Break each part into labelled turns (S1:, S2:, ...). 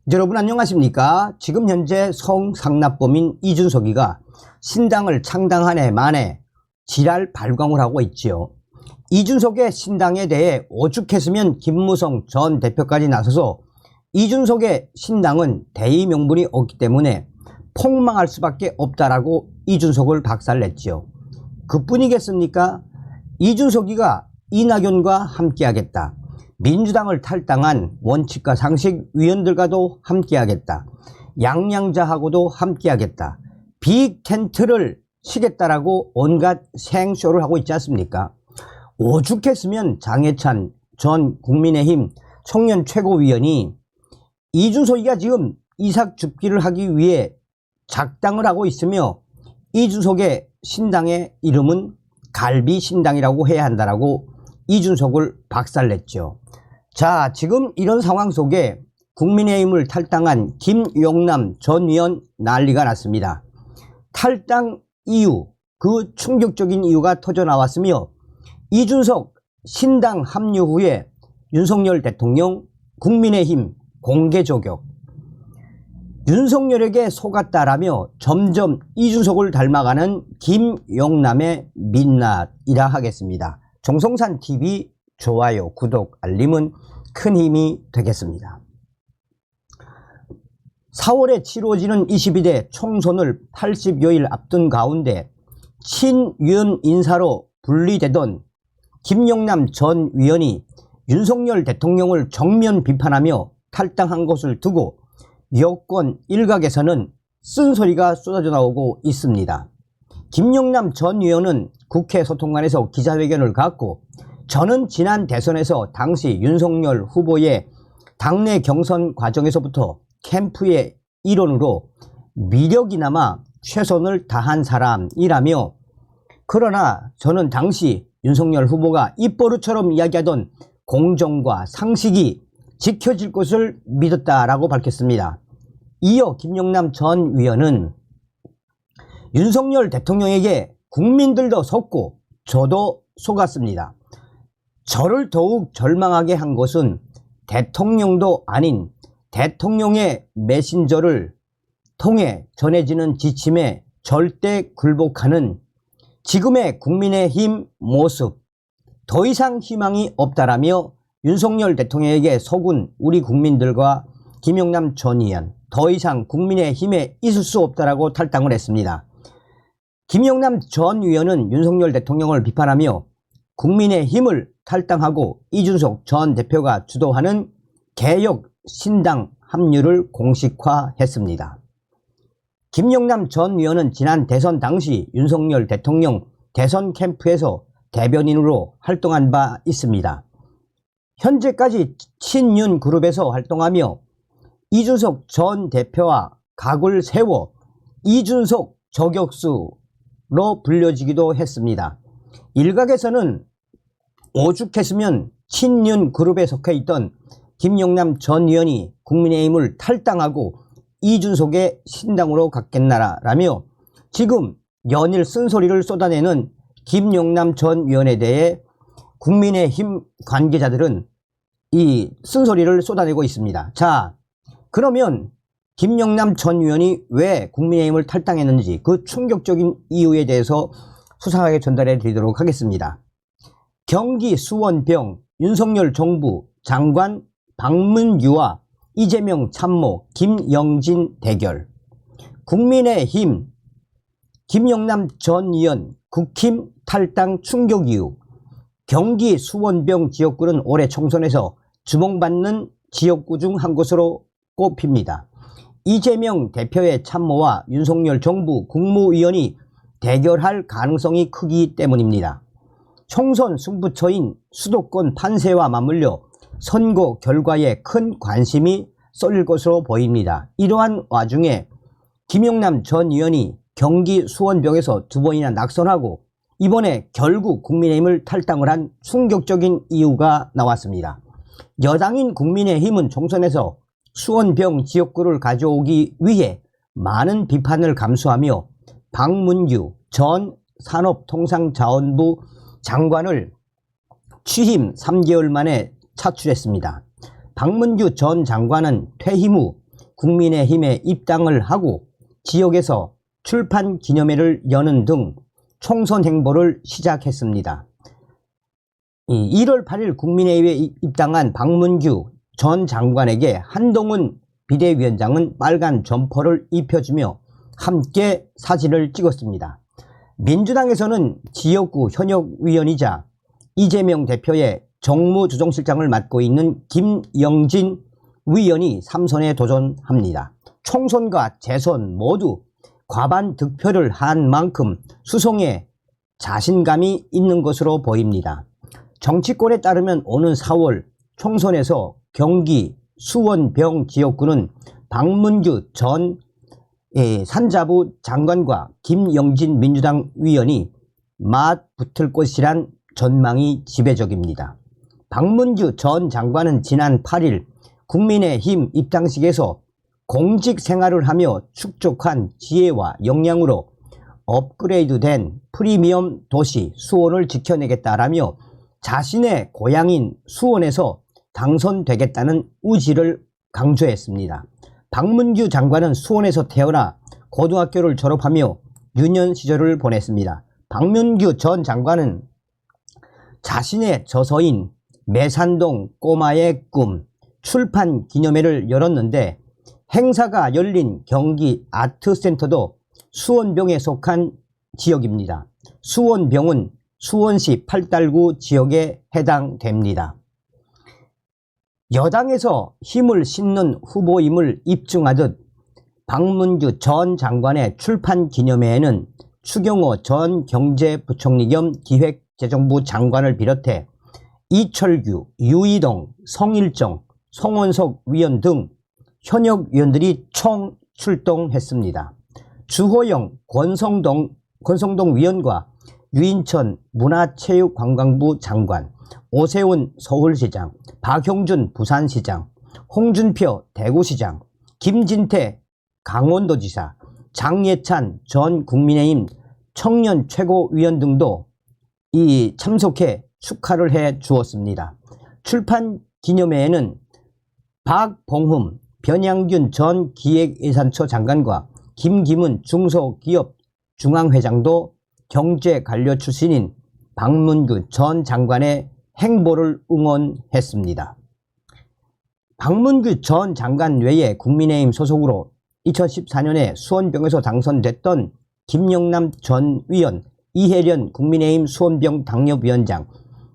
S1: 여러분 안녕하십니까? 지금 현재 성상납범인 이준석이가 신당을 창당한 해 만에 지랄 발광을 하고 있지요. 이준석의 신당에 대해 오죽했으면 김무성 전 대표까지 나서서 이준석의 신당은 대의 명분이 없기 때문에 폭망할 수밖에 없다라고 이준석을 박살냈지요. 그뿐이겠습니까? 이준석이가 이낙연과 함께하겠다. 민주당을 탈당한 원칙과 상식 위원들과도 함께하겠다. 양양자하고도 함께하겠다. 빅텐트를 치겠다라고 온갖 생쇼를 하고 있지 않습니까? 오죽했으면 장해찬 전 국민의힘 청년 최고위원이 이준석이가 지금 이삭 줍기를 하기 위해 작당을 하고 있으며 이준석의 신당의 이름은 갈비신당이라고 해야 한다라고 이준석을 박살냈죠. 자, 지금 이런 상황 속에 국민의힘을 탈당한 김용남 전 의원 난리가 났습니다. 탈당 이유, 그 충격적인 이유가 터져 나왔으며 이준석 신당 합류 후에 윤석열 대통령 국민의힘 공개 저격, 윤석열에게 속았다라며 점점 이준석을 닮아가는 김용남의 민낯이라 하겠습니다. 정성산TV 좋아요, 구독, 알림은 큰 힘이 되겠습니다. 4월에 치러지는 22대 총선을 80여일 앞둔 가운데 친윤 인사로 분리되던 김용남 전 의원이 윤석열 대통령을 정면 비판하며 탈당한 것을 두고 여권 일각에서는 쓴소리가 쏟아져 나오고 있습니다. 김용남 전 의원은 국회 소통관에서 기자회견을 갖고 저는 지난 대선에서 당시 윤석열 후보의 당내 경선 과정에서부터 캠프의 일원으로 미력이나마 최선을 다한 사람이라며, 그러나 저는 당시 윤석열 후보가 입버릇처럼 이야기하던 공정과 상식이 지켜질 것을 믿었다라고 밝혔습니다. 이어 김용남 전 의원은 윤석열 대통령에게 국민들도 속고 저도 속았습니다. 저를 더욱 절망하게 한 것은 대통령도 아닌 대통령의 메신저를 통해 전해지는 지침에 절대 굴복하는 지금의 국민의힘 모습, 더 이상 희망이 없다라며 윤석열 대통령에게 속은 우리 국민들과 김용남 전 의원, 더 이상 국민의힘에 있을 수 없다라고 탈당을 했습니다. 김용남 전 의원은 윤석열 대통령을 비판하며 국민의힘을 탈당하고 이준석 전 대표가 주도하는 개혁 신당 합류를 공식화했습니다. 김용남 전 의원은 지난 대선 당시 윤석열 대통령 대선 캠프에서 대변인으로 활동한 바 있습니다. 현재까지 친윤 그룹에서 활동하며 이준석 전 대표와 각을 세워 이준석 저격수로 불려지기도 했습니다. 일각에서는 오죽했으면 친윤 그룹에 속해 있던 김용남 전 의원이 국민의힘을 탈당하고 이준석의 신당으로 갔겠나라며 지금 연일 쓴소리를 쏟아내는 김용남 전 의원에 대해 국민의힘 관계자들은 이 쓴소리를 쏟아내고 있습니다. 자, 그러면 김용남 전 의원이 왜 국민의힘을 탈당했는지 그 충격적인 이유에 대해서 수상하게 전달해 드리도록 하겠습니다. 경기 수원병 윤석열 정부 장관 박문규와 이재명 참모 김영진 대결, 국민의힘 김용남 전 의원 국힘 탈당 충격 이유, 경기 수원병 지역구는 올해 총선에서 주목받는 지역구 중 한 곳으로 꼽힙니다. 이재명 대표의 참모와 윤석열 정부 국무위원이 대결할 가능성이 크기 때문입니다. 총선 승부처인 수도권 판세와 맞물려 선거 결과에 큰 관심이 쏠릴 것으로 보입니다. 이러한 와중에 김용남 전 의원이 경기 수원병에서 2번이나 낙선하고 이번에 결국 국민의힘을 탈당을 한 충격적인 이유가 나왔습니다. 여당인 국민의힘은 총선에서 수원병 지역구를 가져오기 위해 많은 비판을 감수하며 박문규 전 산업통상자원부 장관을 취임 3개월 만에 차출했습니다. 박문규 전 장관은 퇴임 후 국민의힘에 입당을 하고 지역에서 출판 기념회를 여는 등 총선 행보를 시작했습니다. 1월 8일 국민의힘에 입당한 박문규 전 장관에게 한동훈 비대위원장은 빨간 점퍼를 입혀주며 함께 사진을 찍었습니다. 민주당에서는 지역구 현역위원이자 이재명 대표의 정무조정실장을 맡고 있는 김영진 위원이 3선에 도전합니다. 총선과 재선 모두 과반 득표를 한 만큼 수성에 자신감이 있는 것으로 보입니다. 정치권에 따르면 오는 4월 총선에서 경기 수원병 지역구는 박문규 전 산자부 장관과 김영진 민주당 위원이 맞붙을 것이란 전망이 지배적입니다. 박문규 전 장관은 지난 8일 국민의힘 입당식에서 공직 생활을 하며 축적한 지혜와 역량으로 업그레이드된 프리미엄 도시 수원을 지켜내겠다라며 자신의 고향인 수원에서 당선되겠다는 의지를 강조했습니다. 박문규 장관은 수원에서 태어나 고등학교를 졸업하며 유년 시절을 보냈습니다. 박문규 전 장관은 자신의 저서인 매산동 꼬마의 꿈 출판 기념회를 열었는데 행사가 열린 경기 아트센터도 수원병에 속한 지역입니다. 수원병은 수원시 팔달구 지역에 해당됩니다. 여당에서 힘을 싣는 후보임을 입증하듯 박문규 전 장관의 출판 기념회에는 추경호 전 경제부총리 겸 기획재정부 장관을 비롯해 이철규, 유이동, 성일정, 송원석 위원 등 현역 위원들이 총 출동했습니다. 주호영 권성동 위원과 유인천 문화체육관광부 장관, 오세훈 서울시장, 박형준 부산시장, 홍준표 대구시장, 김진태 강원도지사, 장예찬 전 국민의힘 청년 최고위원 등도 참석해 축하를 해 주었습니다. 출판 기념회에는 박봉흠 변양균 전 기획예산처 장관과 김기문 중소기업 중앙회장도 경제관료 출신인 박문규 전 장관의 행보를 응원했습니다. 박문규 전 장관 외에 국민의힘 소속으로 2014년에 수원병에서 당선됐던 김영남 전 위원, 이혜련 국민의힘 수원병 당협위원장,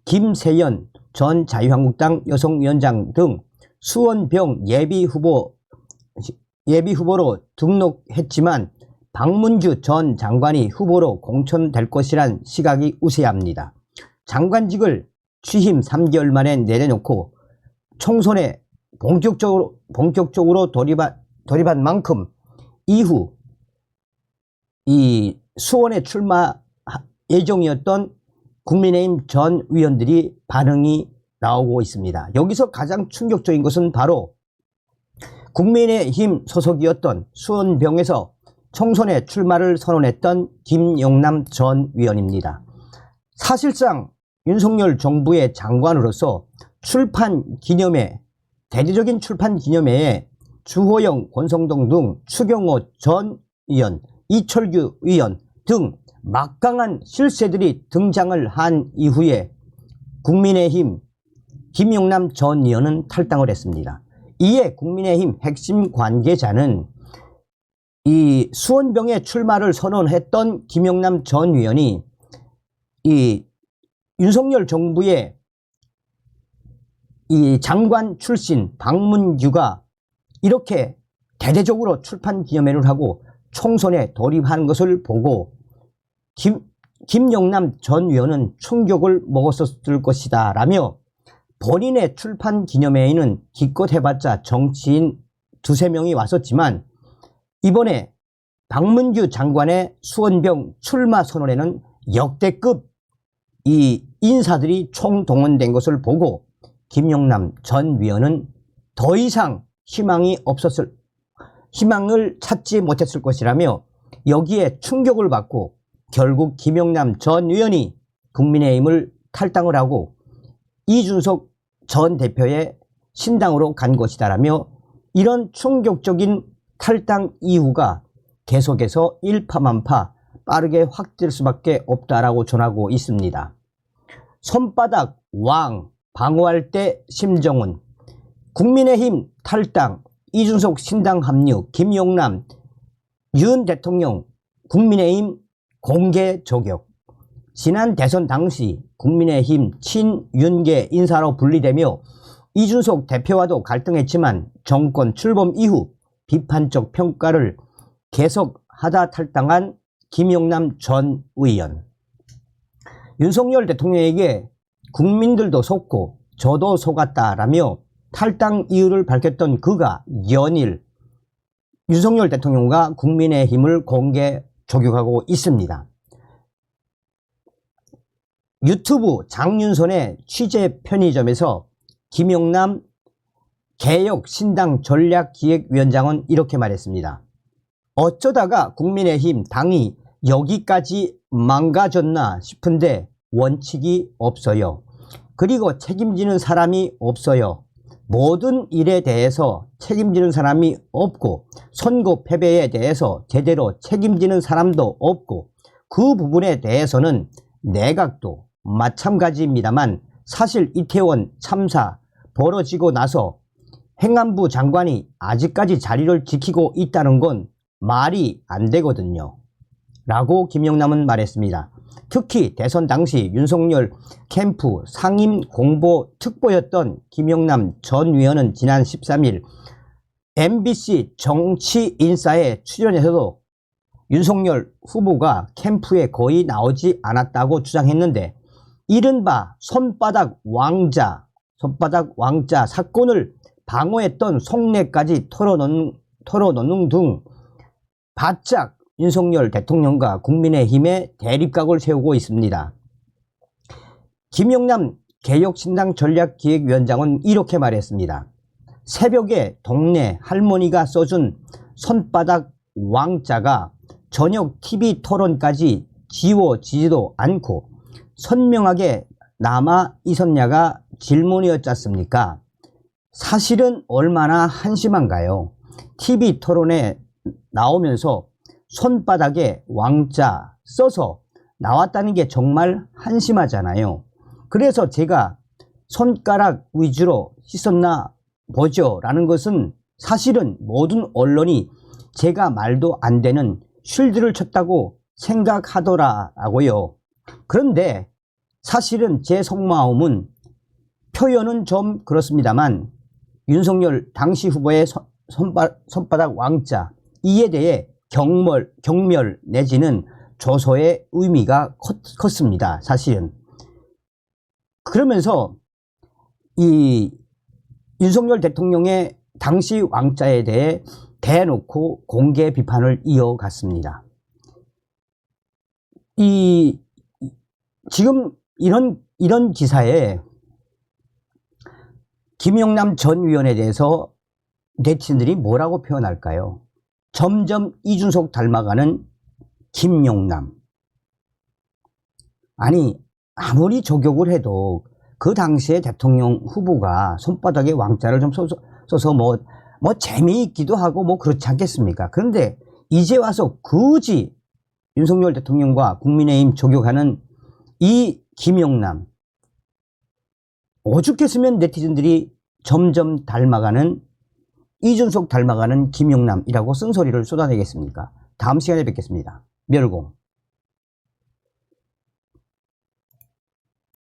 S1: 김세연 전 자유한국당 여성위원장 등 수원병 예비후보로 등록했지만 박문규 전 장관이 후보로 공천될 것이란 시각이 우세합니다. 장관직을 취임 3개월 만에 내려놓고 총선에 본격적으로 돌입한 만큼 이후 이 수원에 출마 예정이었던 국민의힘 전 위원들이 반응이 나오고 있습니다. 여기서 가장 충격적인 것은 바로 국민의힘 소속이었던 수원병에서 총선에 출마를 선언했던 김영남 전 위원입니다. 사실상 윤석열 정부의 장관으로서 대대적인 출판 기념회에 주호영, 권성동 등 추경호 전 의원, 이철규 의원 등 막강한 실세들이 등장을 한 이후에 국민의힘 김영남 전 의원은 탈당을 했습니다. 이에 국민의힘 핵심 관계자는 이 수원병에 출마를 선언했던 김영남 전 의원이 이 윤석열 정부의 이 장관 출신 박문규가 이렇게 대대적으로 출판 기념회를 하고 총선에 돌입하는 것을 보고 김영남 전 의원은 충격을 먹었을 것이다 라며 본인의 출판 기념회에는 기껏 해봤자 정치인 두세 명이 왔었지만 이번에 박문규 장관의 수원병 출마 선언에는 역대급 이 인사들이 총동원된 것을 보고 김영남 전 위원은 더 이상 희망을 찾지 못했을 것이라며 여기에 충격을 받고 결국 김영남 전 의원이 국민의힘을 탈당을 하고 이준석 전 대표의 신당으로 간 것이다라며 이런 충격적인 탈당 이후가 계속해서 일파만파 빠르게 확대될 수밖에 없다라고 전하고 있습니다. 손바닥 왕 방어할 때 심정은 국민의힘 탈당, 이준석 신당 합류, 김용남, 윤 대통령 국민의힘 공개 저격. 지난 대선 당시 국민의힘 친윤계 인사로 분리되며 이준석 대표와도 갈등했지만 정권 출범 이후 비판적 평가를 계속하다 탈당한 김용남 전 의원. 윤석열 대통령에게 국민들도 속고 저도 속았다라며 탈당 이유를 밝혔던 그가 연일 윤석열 대통령과 국민의힘을 공개 저격하고 있습니다. 유튜브 장윤선의 취재 편의점에서 김용남 개혁신당 전략기획위원장은 이렇게 말했습니다. 어쩌다가 국민의힘 당이 여기까지 망가졌나 싶은데 원칙이 없어요. 그리고 책임지는 사람이 없어요. 모든 일에 대해서 책임지는 사람이 없고 선거 패배에 대해서 제대로 책임지는 사람도 없고 그 부분에 대해서는 내각도 마찬가지입니다만 사실 이태원 참사 벌어지고 나서 행안부 장관이 아직까지 자리를 지키고 있다는 건 말이 안 되거든요. 라고 김용남은 말했습니다. 특히 대선 당시 윤석열 캠프 상임 공보 특보였던 김용남 전 의원은 지난 13일 MBC 정치인사에 출연해서도 윤석열 후보가 캠프에 거의 나오지 않았다고 주장했는데 이른바 손바닥 왕자 사건을 방어했던 속내까지 털어놓는 등 바짝 윤석열 대통령과 국민의힘의 대립각을 세우고 있습니다. 김용남 개혁신당 전략기획위원장은 이렇게 말했습니다. 새벽에 동네 할머니가 써준 손바닥 왕자가 저녁 TV 토론까지 지워지지도 않고 선명하게 남아 있었냐가 질문이었지 않습니까? 사실은 얼마나 한심한가요? TV 토론에 나오면서 손바닥에 왕자 써서 나왔다는 게 정말 한심하잖아요. 그래서 제가 손가락 위주로 씻었나 보죠 라는 것은 사실은 모든 언론이 제가 말도 안 되는 쉴드를 쳤다고 생각하더라고요. 그런데 사실은 제 속마음은 표현은 좀 그렇습니다만 윤석열 당시 후보의 손바닥 왕자 이에 대해 경멸 내지는 조소의 의미가 컸습니다. 사실은. 그러면서 이 윤석열 대통령의 당시 왕자에 대해 대놓고 공개 비판을 이어갔습니다. 지금 이런 기사에 김용남 전 의원에 대해서 네티즌들이 뭐라고 표현할까요? 점점 이준석 닮아가는 김용남. 아니 아무리 저격을 해도 그 당시에 대통령 후보가 손바닥에 왕자를 좀 써서 뭐 재미있기도 하고 뭐 그렇지 않겠습니까? 그런데 이제 와서 굳이 윤석열 대통령과 국민의힘 저격하는 이 김용남, 오죽했으면 네티즌들이 점점 닮아가는 이준석 닮아가는 김용남이라고 쓴소리를 쏟아내겠습니까? 다음 시간에 뵙겠습니다. 멸공.